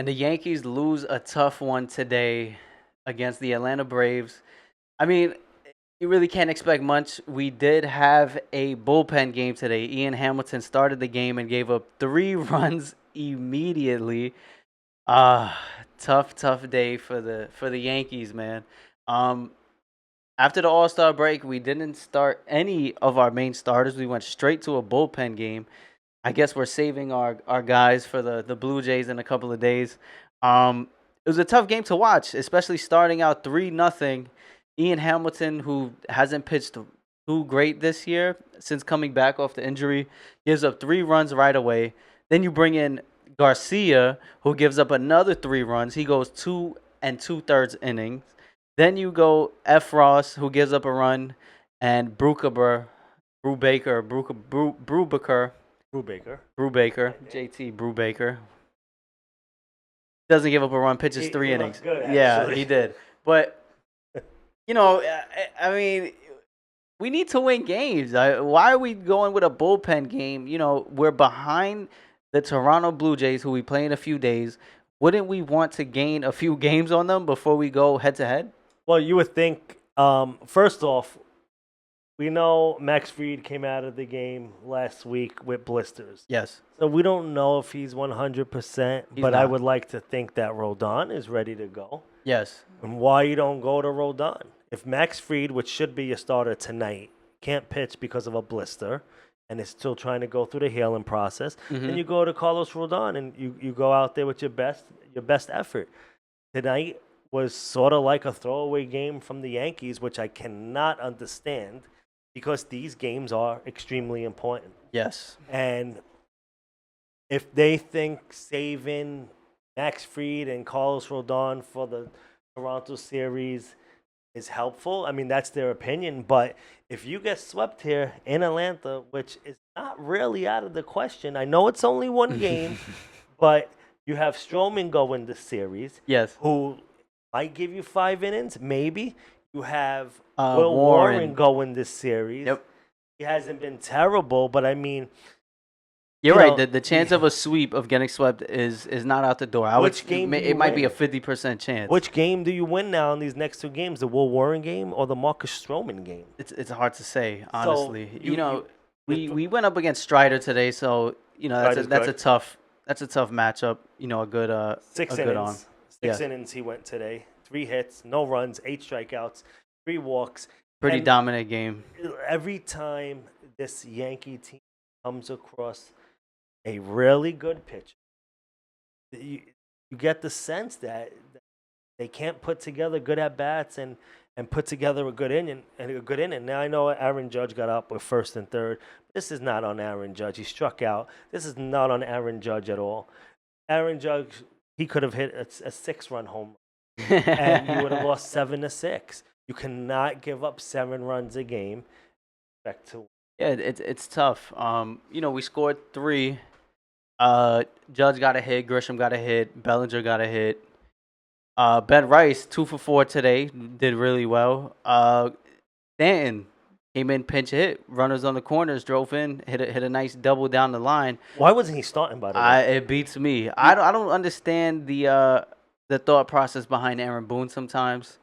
And the Yankees lose a tough one today against the Atlanta Braves. I mean, you really can't expect much. We did have a bullpen game today. Ian Hamilton started the game and gave up 3 runs immediately. Ah, tough day for the Yankees, man. Um, After the All-Star break, we didn't start any of our main starters. We went straight to a bullpen game. I guess we're saving our guys for the Blue Jays in a couple of days. It was a tough game to watch, especially starting out 3-0. Ian Hamilton, who hasn't pitched too great this year since coming back off the injury, gives up 3 runs right away. Then you bring in Garcia, who gives up another 3 runs. He goes 2 2/3 innings. Then you go F. Ross, who gives up a run, and Brubaker. JT Brubaker doesn't give up a run, pitches He 3 innings. looked good, Yeah, actually. he did. But I mean, we need to win games. Why are we going with a bullpen game? We're behind the Toronto Blue Jays, who we play in a few days. Wouldn't we want to gain a few games on them before we go head to head? Well, you would think, first off, we know Max Fried came out of the game last week with blisters. Yes. So we don't know if he's 100%, but I not. would like to think that Rodon is ready to go. Yes. And why you don't go to Rodon? If Max Fried, which should be your starter tonight, can't pitch because of a blister and is still trying to go through the healing process, then you go to Carlos Rodon and you go out there with your best effort. Tonight was sort of like a throwaway game from the Yankees, which I cannot understand because these games are extremely important. Yes. And if they think saving Max Fried and Carlos Rodon for the Toronto series is helpful, I mean, that's their opinion. But if you get swept here in Atlanta, which is not really out of the question, I know it's only one game, but you have Stroman going this series, Yes. who might give you 5 innings, maybe. You have Will Warren Warren. going this series. Yep. He hasn't been terrible, but I mean, You're you right. know, The chance of a sweep of getting swept is not out the door. Which game do you it might be a win? 50% chance. which game do you win now in these next 2 games? The Will Warren game or the Marcus Stroman game? It's hard to say, honestly. you- We went up against Strider today, so Strider's that's a good. tough matchup. A good 6 a good arm. innings. 6 Yeah. innings he went today. 3 hits, no runs, 8 strikeouts, 3 walks. Pretty And dominant game. every time this Yankee team comes across a really good pitcher, you get the sense that they can't put together good at bats and put together a good inning. Now I know Aaron Judge got up with first and third. This is not on Aaron Judge. He struck out. This is not on Aaron Judge at all. Aaron Judge, he could have hit a 6-run home run, and you would have lost 7-6. You cannot give up 7 runs a game. Back to Yeah, it's tough. We scored 3. Judge got a hit, Grisham got a hit, Bellinger got a hit. Ben Rice 2 for 4 today, did really well. Stanton came in pinch hit, runners on the corners, drove in, hit a nice double down the line. Why wasn't he starting, by the way? It beats me. I don't understand the thought process behind Aaron Boone sometimes.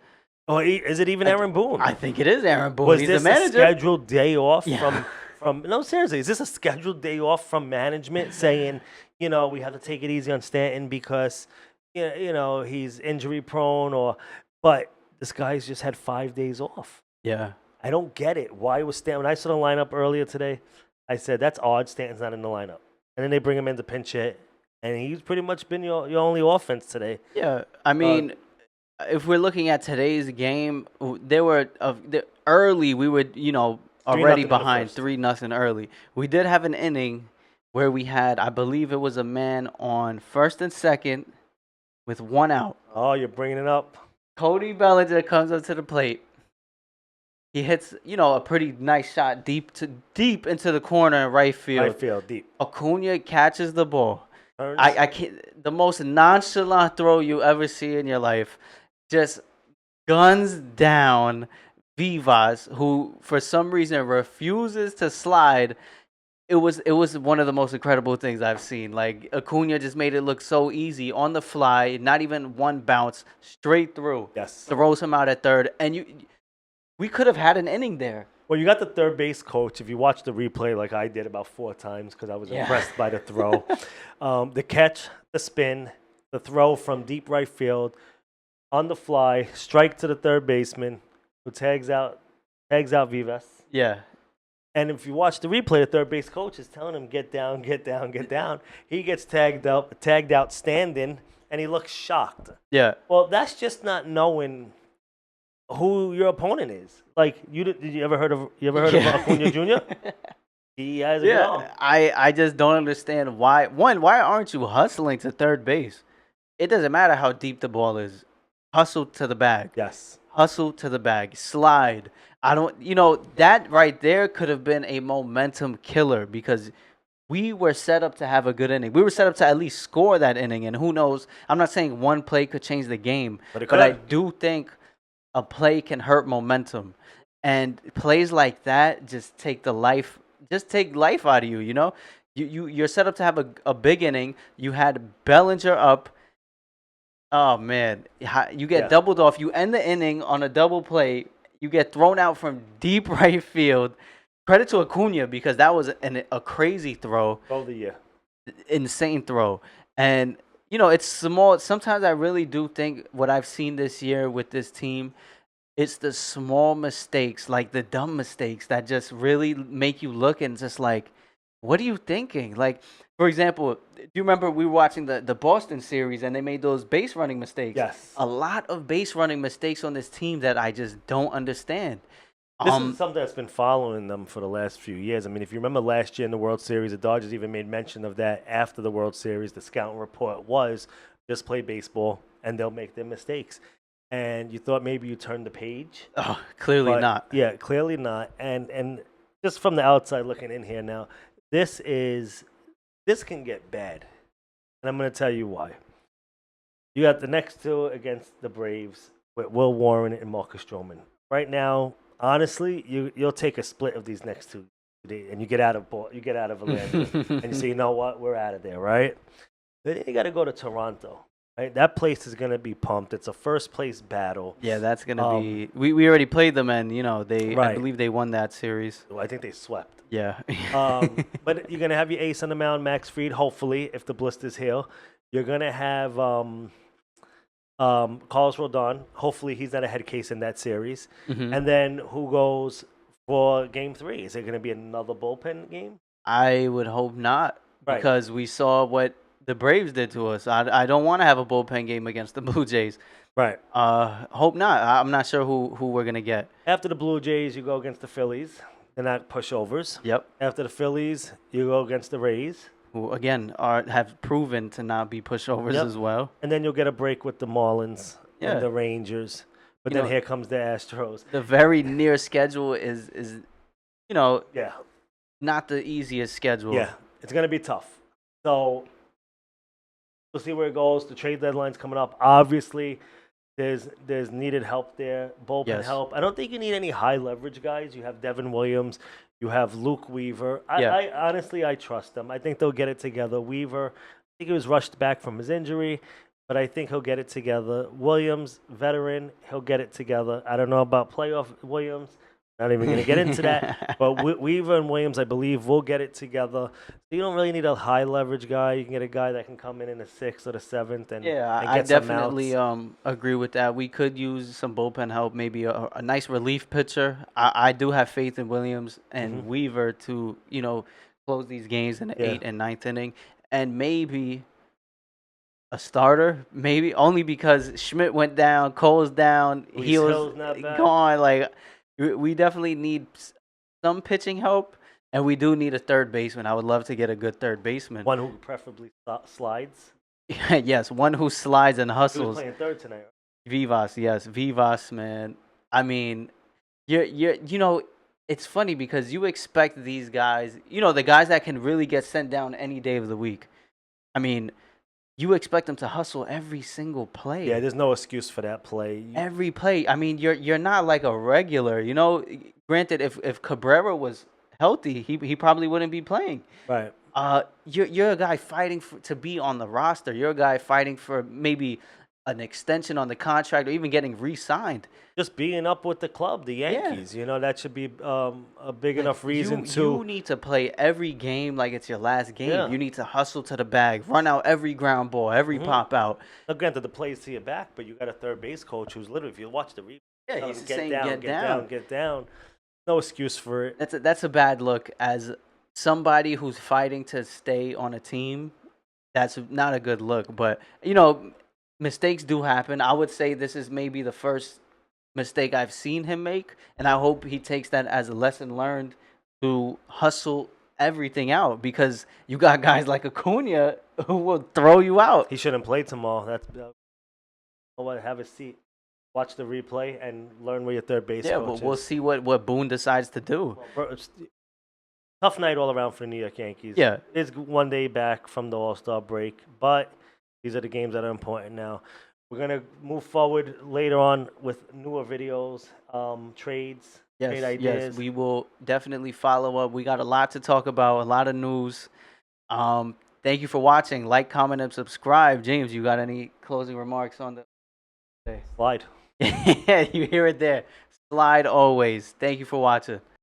Oh, is it even Aaron Boone? I think it is Aaron Boone. Was He's this the manager. a scheduled day off Yeah. from? No, seriously, is this a scheduled day off from management saying, we have to take it easy on Stanton because, he's injury prone, but this guy's just had 5 days off. Yeah. I don't get it. Why was Stanton? When I saw the lineup earlier today, I said that's odd. Stanton's not in the lineup, and then they bring him in to pinch hit, and he's pretty much been your only offense today. Yeah, I mean, if we're looking at today's game, early. We were, already 3-0 in the behind first. 3-0 early. We did have an inning where we had, I believe it was a man on first and second with 1 out. Oh, you're bringing it up. Cody Bellinger comes up to the plate. He hits, a pretty nice shot deep into the corner in right field. Right field, deep. Acuna catches the ball. Turns. I can't. The most nonchalant throw you ever see in your life, just guns down Vivas, who for some reason refuses to slide. it was one of the most incredible things I've seen. Like Acuna just made it look so easy on the fly, not even one bounce, straight through, Yes. throws him out at third, and we could have had an inning there. Well, you got the third base coach. If you watch the replay, like I did about 4 times, because I was Yeah. impressed by the throw, the catch, the spin, the throw from deep right field, on the fly, strike to the third baseman, who tags out Vivas. Yeah, And if you watch the replay, the third base coach is telling him, "Get down, get down, get down." He gets tagged out standing, and he looks shocked. yeah. Well, that's just not knowing who your opponent is. Like, did you ever heard of Yeah. Acuna Jr.? He has a good arm. Yeah, I just don't understand why. Why aren't you hustling to third base? It doesn't matter how deep the ball is. Hustle to the bag. Yes. Hustle to the bag. Slide. I don't. That right there could have been a momentum killer because we were set up to have a good inning. We were set up to at least score that inning, and who knows? I'm not saying one play could change the game, But it but I could. do think a play can hurt momentum, and plays like that just take life out of you. You're set up to have a big inning. You had Bellinger up. Oh man, you get Yeah. doubled off. You end the inning on a double play. You get thrown out from deep right field. Credit to Acuna because that was a crazy throw, Throw of the year. insane throw. And it's small. Sometimes I really do think what I've seen this year with this team, it's the small mistakes, like the dumb mistakes that just really make you look and just like, what are you thinking? Like, for example, do you remember we were watching the Boston series and they made those base running mistakes? Yes. A lot of base running mistakes on this team that I just don't understand. This is something that's been following them for the last few years. I mean, if you remember last year in the World Series, the Dodgers even made mention of that after the World Series. The scouting report was just play baseball and they'll make their mistakes. And you thought maybe you turned the page. Oh, clearly But, not. Yeah, clearly not. And just from the outside looking in here now, this can get bad. And I'm going to tell you why. You got the next two against the Braves with Will Warren and Marcus Stroman. Right now, honestly, you'll take a split of these next two, and you get out of Orlando, and you say, you know what, we're out of there, right? Then you got to go to Toronto, right? That place is going to be pumped. It's a first place battle. Yeah, that's gonna be. We already played them, and I Right. believe they won that series. I think they swept. Yeah. But you're going to have your ace on the mound, Max Fried, hopefully, if the blisters heal. You're going to have Carlos Rodon. Hopefully, he's not a head case in that series. Mhm. And then who goes for Game 3? Is it going to be another bullpen game? I would hope not, Right. because we saw what the Braves did to us. I don't want to have a bullpen game against the Blue Jays. Right. Hope not. I'm not sure who we're gonna get. After the Blue Jays, you go against the Phillies. They're not pushovers. Yep. After the Phillies, you go against the Rays. Who again have proven to not be pushovers Yep. as well. And then you'll get a break with the Marlins Yeah. and the Rangers. But You then know- here comes the Astros. The very near schedule is Yeah. not the easiest schedule. Yeah. It's going to be tough. So we'll see where it goes. The trade deadline's coming up. Obviously, there's needed help there, bullpen Yes. help. I don't think you need any high leverage guys. You have Devin Williams, you have Luke Weaver. Yeah. I honestly trust them. I think they'll get it together. Weaver, I think he was rushed back from his injury, but I think he'll get it together. Williams, veteran, he'll get it together. I don't know about playoff Williams. Not even going to get into that. But Weaver and Williams, I believe, will get it together. So you don't really need a high leverage guy. You can get a guy that can come in the 6th or the 7th and, Yeah, and I get some definitely outs. agree with that. We could use some bullpen help, maybe a nice relief pitcher. I do have faith in Williams and Mhm. Weaver to close these games in the Yeah. 8th and 9th inning, and maybe a starter, maybe only because Schmidt went down, Cole's down, Reese Hill's Hill's not back. gone. Like we definitely need some pitching help, and we do need a third baseman. I would love to get a good third baseman. One who preferably slides. Yes, one who slides and He was hustles. playing third tonight. Vivas, yes, Vivas, man. I mean, it's funny because you expect these guys, the guys that can really get sent down any day of the week. I mean, you expect them to hustle every single play. Yeah, there's no excuse for that play. Every play. I mean, you're not like a regular. Granted, if Cabrera was healthy, he probably wouldn't be playing. Right. You're a guy fighting to be on the roster. You're a guy fighting for maybe an extension on the contract or even getting re-signed. Just being up with the club, the Yeah. Yankees. That should be a big Like enough reason you to. need to play every game like it's your last game. Yeah. You need to hustle to the bag, run out every ground ball, every Hmm. pop out. Now, granted, the plays to your back, but you got a third base coach who's literally, if you watch the replay, Yeah, telling he's him, get saying down, get get down. down, get down. No excuse for it. That's a bad look as somebody who's fighting to stay on a team. That's not a good look. But mistakes do happen. I would say this is maybe the first mistake I've seen him make, and I hope he takes that as a lesson learned to hustle everything out because you got guys like Acuna who will throw you out. He shouldn't play tomorrow. Have a seat, watch the replay, and learn where your third base Yeah, coach but we'll is. see what Boone decides to do. Well, bro, it's tough night all around for the New York Yankees. Yeah. It's one day back from the All-Star break, but these are the games that are important now. We're going to move forward later on with newer videos, trades, trade Yes, ideas. we will definitely follow up. We got a lot to talk about, a lot of news. Thank you for watching. Like, comment, and subscribe. James, you got any closing remarks on the day? Slide. Yeah, you hear it there. Slide always. Thank you for watching.